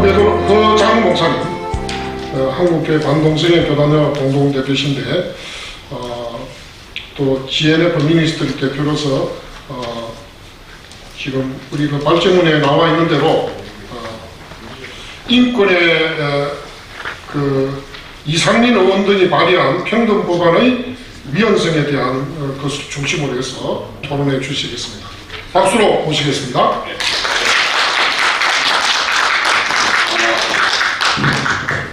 허장 목사님, 한국교회 반동성애 교단의 공동대표신데 또 GNF 미니스트리 대표로서 지금 우리 그 발제문에 나와 있는 대로 인권의 이상민 의원 등이 발의한 평등법안의 위헌성에 대한 것을 중심으로 해서 토론해 주시겠습니다. 박수로 모시겠습니다.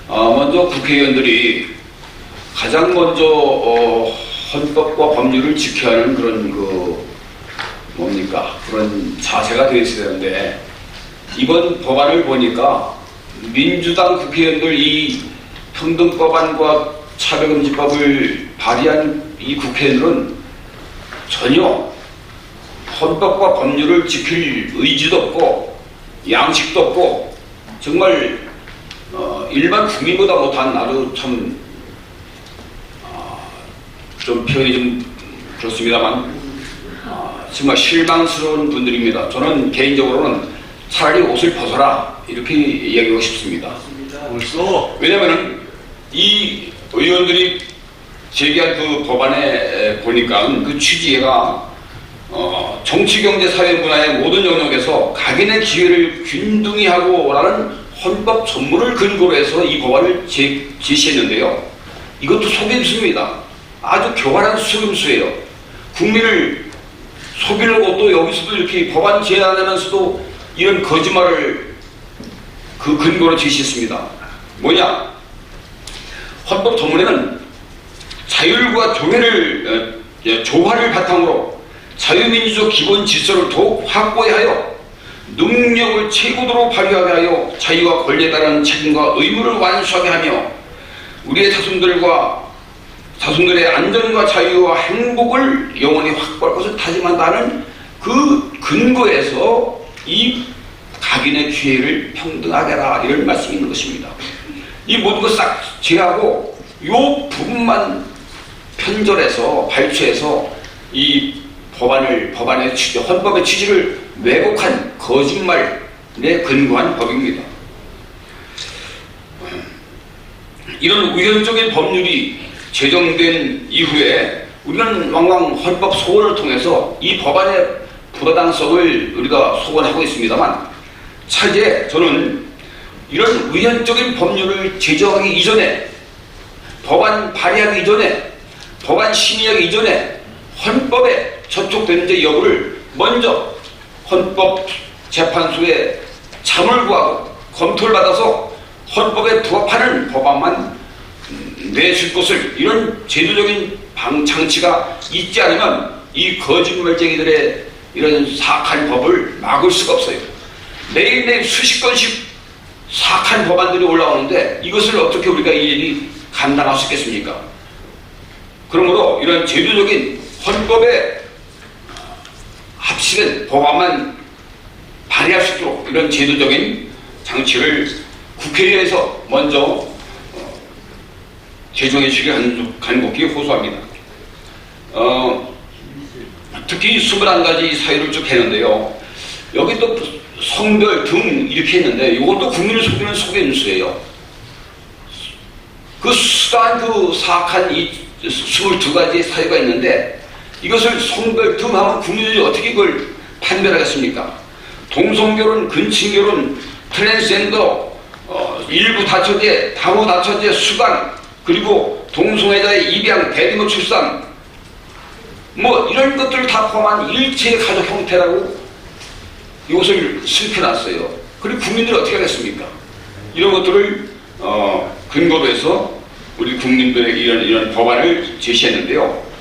먼저 국회의원들이 가장 먼저 헌법과 법률을 지켜야 하는 그런 그런 자세가 되어 있어야 되는데, 이번 법안을 보니까 민주당 국회의원들 이 평등법안과 차별금지법을 발의한 이 국회의원들은 전혀 헌법과 법률을 지킬 의지도 없고 양식도 없고 정말 일반 국민보다 못한 아주 좀 표현이 좀 그렇습니다만 정말 실망스러운 분들입니다. 저는 개인적으로는 차라리 옷을 벗어라 이렇게 얘기하고 싶습니다. 왜냐면은 이 의원들이 제기한 그 법안에 보니까 그 취지가 정치, 경제, 사회, 문화의 모든 영역에서 각인의 기회를 균등히 하고라는 헌법 전문을 근거로 해서 이 법안을 제시했는데요. 이것도 속임수입니다. 아주 교활한 속임수예요. 국민을 속이려고 또 여기서도 이렇게 법안 제안하면서도 이런 거짓말을 그 근거로 제시했습니다. 뭐냐? 헌법 전문에는 자율과 조화를 바탕으로 자유민주적 기본 질서를 더욱 확고히 하여 능력을 최고도로 발휘하게 하여 자유와 권리에 따른 책임과 의무를 완수하게 하며 우리의 자손들의 안전과 자유와 행복을 영원히 확보할 것을 다짐한다는 그 근거에서 이 각인의 기회를 평등하게 하라 이런 말씀이 있는 것입니다. 이 모든 것 싹 제하고 요 부분만 편절해서 발췌해서 이 법안의 취지, 헌법의 취지를 왜곡한 거짓말에 근거한 법입니다. 이런 우연적인 법률이 제정된 이후에 우리는 왕왕 헌법 소원을 통해서 이 법안의 부당성을 우리가 소원하고 있습니다만, 차제 저는 이런 우연적인 법률을 제정하기 이전에, 법안 발의하기 이전에, 법안 심의하기 이전에 헌법에 저촉되는지 여부를 먼저 헌법재판소에 참을 구하고 검토를 받아서 헌법에 부합하는 법안만 내줄 것을, 이런 제도적인 장치가 있지 않으면 이 거짓말쟁이들의 이런 사악한 법을 막을 수가 없어요. 매일매일 수십 건씩 사악한 법안들이 올라오는데 이것을 어떻게 우리가 일일이 감당할 수 있겠습니까? 그러므로 이런 제도적인 헌법에 합치된 법안만 발의할 수 있도록 이런 제도적인 장치를 국회에서 먼저 제정해 주기를 간곡히 호소합니다. 특히 21가지 사유를 쭉 했는데요. 여기 또 성별 등 이렇게 했는데 이것도 국민을 속이는 속임수예요. 그 수다한 그 사악한 이 22가지의 사유가 있는데 이것을 성별 등 하면 국민들이 어떻게 그걸 판별하겠습니까? 동성결혼, 근친결혼, 트랜스젠더, 일부 다처제, 다후 다처제, 수간, 그리고 동성애자의 입양, 대리모 출산, 뭐 이런 것들을 다 포함한 일체의 가족 형태라고 이것을 슬펴놨어요. 그리고 국민들이 어떻게 하겠습니까? 이런 것들을 근거로 해서 우리 국민들에게 이런 법안을 제시했는데요.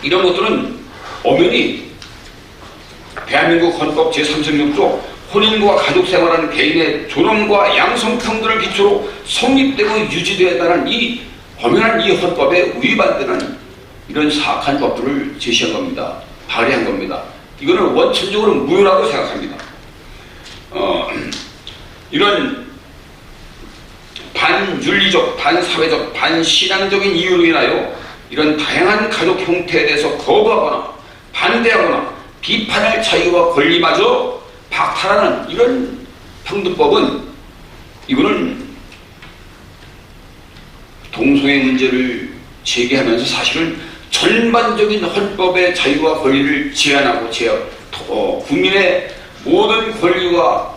이런 것들은 엄연히 대한민국 헌법 제36조 혼인과 가족생활하는 개인의 존엄과 양성평등을 기초로 성립되고 유지되어야 한다는 이 엄연한 이 헌법에 위반되는 이런 사악한 법들을 제시한 겁니다. 발의한 겁니다. 이거는 원천적으로 무효라고 생각합니다. 이런 반윤리적, 반사회적, 반신앙적인 이유로 인하여 이런 다양한 가족 형태에 대해서 거부하거나 반대하거나 비판할 자유와 권리마저 박탈하는 이런 평등법은 이거는 동성애 문제를 제기하면서 사실은 전반적인 헌법의 자유와 권리를 제한하고 국민의 모든 권리와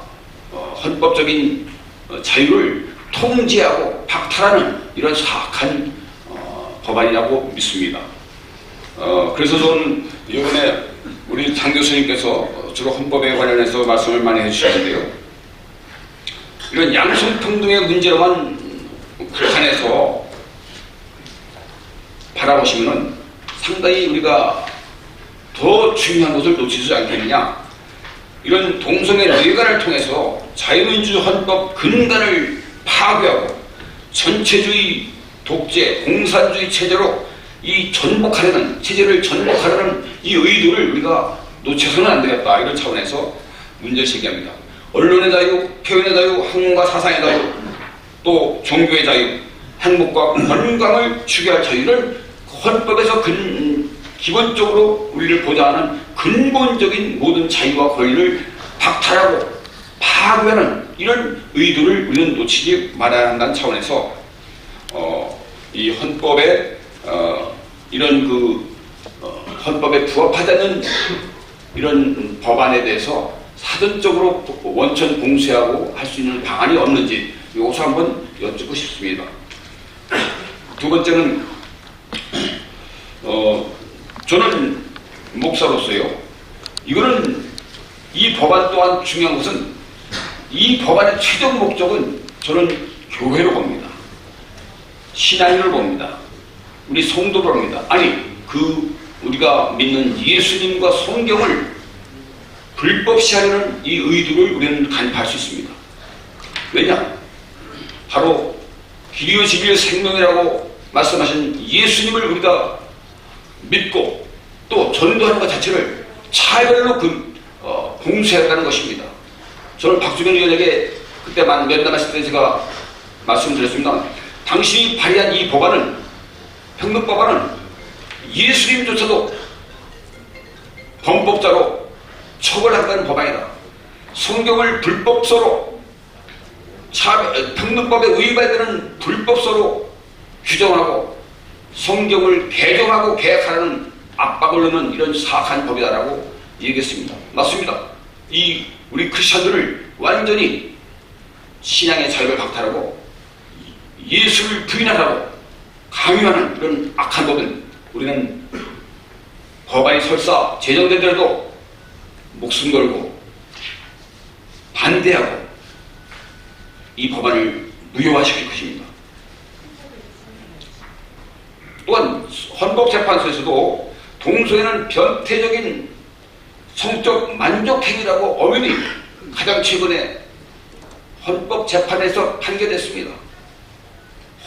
헌법적인 자유를 통제하고 박탈하는 이런 사악한 법안이라고 믿습니다. 그래서 저는 이번에 우리 장 교수님께서 주로 헌법에 관련해서 말씀을 많이 해주셨는데요. 이런 양성평등의 문제로만 국한해서 바라보시면은 상당히 우리가 더 중요한 것을 놓치지 않겠느냐. 이런 동성애 뇌관을 통해서 자유민주 헌법 근간을 파괴하고 전체주의 독재 공산주의 체제로 이 체제를 전복하려는 이 의도를 우리가 놓쳐서는 안 되겠다. 이런 차원에서 문제를 제기합니다. 언론의 자유, 표현의 자유, 학문과 사상의 자유, 또 종교의 자유, 행복과 건강을 추구할 자유를 헌법에서 기본적으로 우리를 보장하는 근본적인 모든 자유와 권리를 박탈하고 파괴하는 이런 의도를 우리는 놓치지 말아야 한다는 차원에서 이 헌법에 이런 헌법에 부합하지 않는 이런 법안에 대해서 사전적으로 원천 봉쇄하고 할 수 있는 방안이 없는지 이것을 한번 여쭙고 싶습니다. 두 번째는 저는 목사로서요. 이거는 이 법안 또한 중요한 것은 이 법안의 최종 목적은 저는 교회로 봅니다. 신앙인을 봅니다. 우리 성도를 봅니다. 아니 우리가 믿는 예수님과 성경을 불법시하려는 이 의도를 우리는 간파할 수 있습니다. 왜냐? 바로 길이요 진리요 생명이라고 말씀하신 예수님을 우리가 믿고 또 전도하는 것 자체를 차별로 봉쇄한다는 것입니다. 저는 박주경 의원에게 그때 면담했을 때 제가 말씀드렸습니다. 당신이 발의한 이 법안은 평등법안은 예수님조차도 범법자로 처벌한다는 법안이다. 성경을 불법서로 평등법에 위반되는 불법서로 규정하고 성경을 개정하고 개혁하는 압박을 넣는 이런 사악한 법이다라고 얘기했습니다. 맞습니다. 우리 크리스천들을 완전히 신앙의 자유를 박탈하고 예수를 부인하라고 강요하는 이런 악한 법은 우리는 법안이 설사 제정되더라도 목숨 걸고 반대하고 이 법안을 무효화시킬 것입니다. 또한 헌법재판소에서도 동성애는 변태적인 성적 만족행위라고 엄연히 가장 최근에 헌법재판에서 판결했습니다.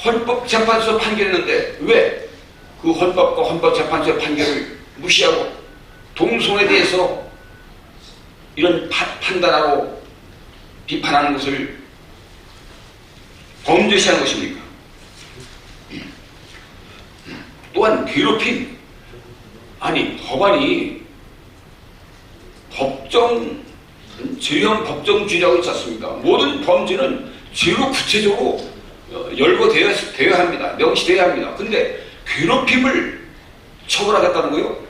헌법재판소에서 판결했는데 왜 그 헌법과 헌법재판소의 판결을 무시하고 동성애에 대해서 이런 판단하고 비판하는 것을 범죄시한 것입니까? 또한 괴롭힘. 아니 법안이 죄형 법정주의라고 있지 않습니까? 모든 범죄는 죄로 구체적으로 열거되어야 합니다. 명시되어야 합니다. 근데 괴롭힘을 처벌하겠다는 거요?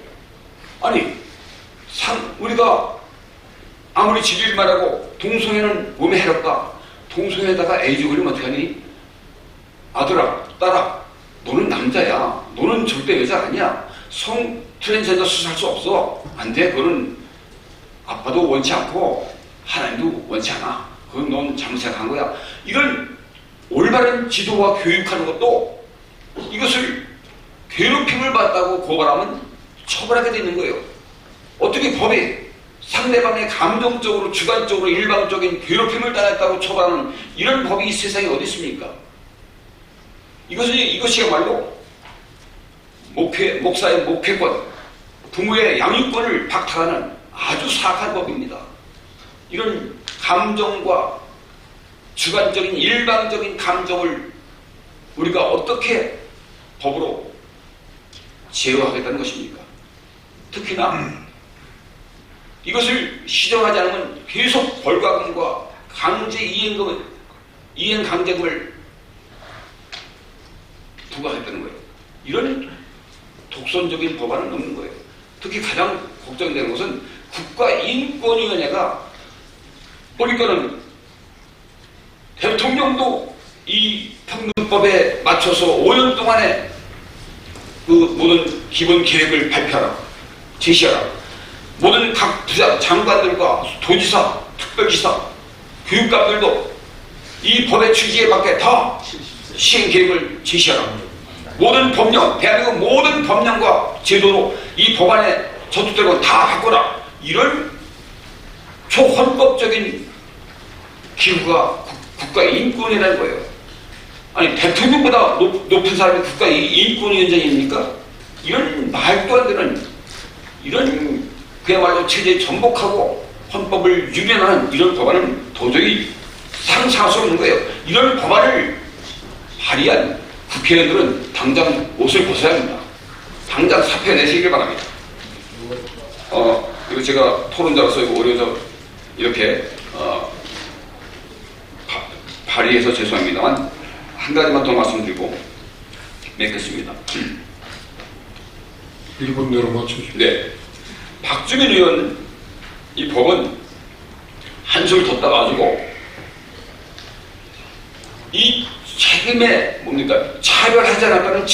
아니 우리가 아무리 진리를 말하고 동성애는 몸에 해롭다. 동성애에다가 에이즈 걸리면 어떡하니? 아들아, 딸아, 너는 남자야. 너는 절대 여자 아니야. 트랜스젠더 수술할 수 없어. 안 돼. 그거는 아빠도 원치 않고 하나님도 원치 않아. 그건 넌 잘못 생각한 거야. 이런 올바른 지도와 교육하는 것도 이것을 괴롭힘을 받다고 고발하면 처벌하게 되는 거예요. 어떻게 법이 상대방의 감정적으로 주관적으로 일방적인 괴롭힘을 당했다고 처벌하는 이런 법이 이 세상에 어디 있습니까? 이것이야말로 목사의 목회권, 부모의 양육권을 박탈하는 아주 사악한 법입니다. 이런 감정과 주관적인 일방적인 감정을 우리가 어떻게 법으로 제어하겠다는 것입니까? 특히나 이것을 시정하지 않으면 계속 벌과금과 강제 이행 강제금을 부과했다는 거예요. 이런 독선적인 법안은 없는 거예요. 특히 가장 걱정되는 것은 국가인권위원회가 보니까는 대통령도 이 평등법에 맞춰서 5년 동안에 그 모든 기본 계획을 발표하라, 제시하라. 모든 각 부장, 장관들과 도지사, 특별지사, 교육감들도 이 법의 취지에 맞게 다 시행 계획을 제시하라. 모든 법령, 대한민국 모든 법령과 제도로 이 법안에 저촉되고 다 바꿔라. 이런 초헌법적인 기구가 국가인권위라는 거예요. 아니 대통령보다 높은 사람이 국가인권위원장입니까? 이런 말도 안 되는, 이런 그야말로 체제에 전복하고 헌법을 유린하는 이런 법안은 도저히 상상할 수 없는 거예요. 이런 법안을 발의한 국회의원들은 당장 옷을 벗어야 합니다. 당장 사표 내시길 바랍니다. 그리고 제가 토론자로서 이거 어려워서 이렇게 발의해서 죄송합니다만 한 가지만 더 말씀드리고 맺겠습니다. 1분 내로 맞춰주십시오. 네. 박주민 의원 이 법은 한술 더 따가지고 이 책임에 뭡니까 차별하지 않았다는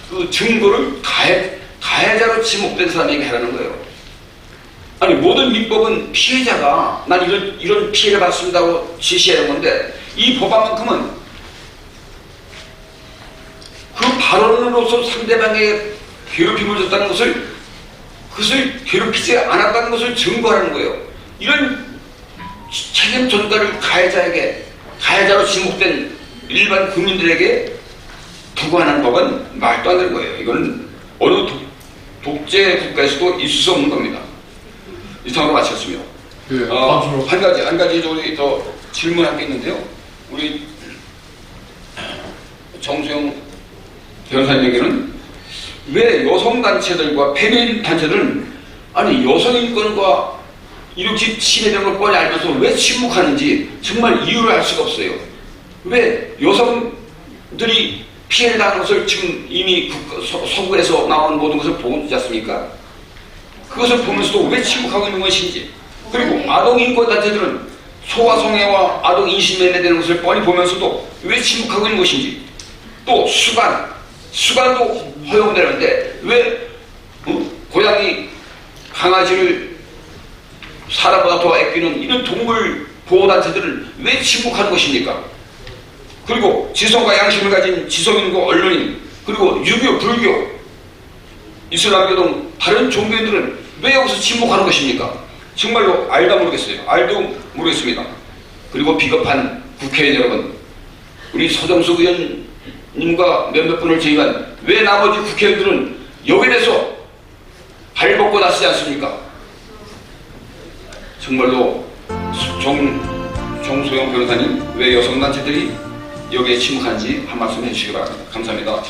그 증거를 가해자로 지목된 사람에게 하라는 거예요. 아니 모든 민법은 피해자가 난 이런 피해를 받습니다고 지시하는 건데 이 법안만큼은 그 발언으로서 상대방에게 괴롭힘을 줬다는 그것을 괴롭히지 않았다는 것을 증거하는 거예요. 이런 책임 전가를 가해자로 지목된 일반 국민들에게 부과하는 법은 말도 안 되는 거예요. 이거는 어느 독재 국가에서도 있을 수 없는 겁니다. 이상으로 마쳤습니다. 예, 한 가지 우리 더 질문할 게 있는데요. 우리 정수영 변호사님에게는 왜 여성단체들과 페미닌 단체들은 아니 여성인권과 이렇게 침해되는 걸 뻔히 알면서 왜 침묵하는지 정말 이유를 알 수가 없어요. 왜 여성들이 피해를 당한 것을 지금 이미 서구에서 나온 모든 것을 보고 있지 않습니까? 그것을 보면서도 왜 침묵하고 있는 것인지, 그리고 아동인권단체들은 소아성애와 아동 인신매매되는 것을 뻔히 보면서도 왜 침묵하고 있는 것인지, 또 수간도 허용되는데 왜 고양이, 강아지를 사람보다 더 아끼는 이런 동물 보호단체들은 왜 침묵하는 것입니까? 그리고 지성과 양심을 가진 지성인과 언론인, 그리고 유교, 불교, 이슬람교 등 다른 종교인들은 왜 여기서 침묵하는 것입니까? 정말로 알다 모르겠어요. 알도 모르겠습니다. 그리고 비겁한 국회의원 여러분, 우리 서정숙 의원님과 몇몇 분을 제외한 왜 나머지 국회의원들은 여기에 대해서 발벗고 나서지 않습니까? 정말로 정소영 변호사님, 왜 여성단체들이 여기에 침묵한지 한 말씀 해주시기 바랍니다. 감사합니다.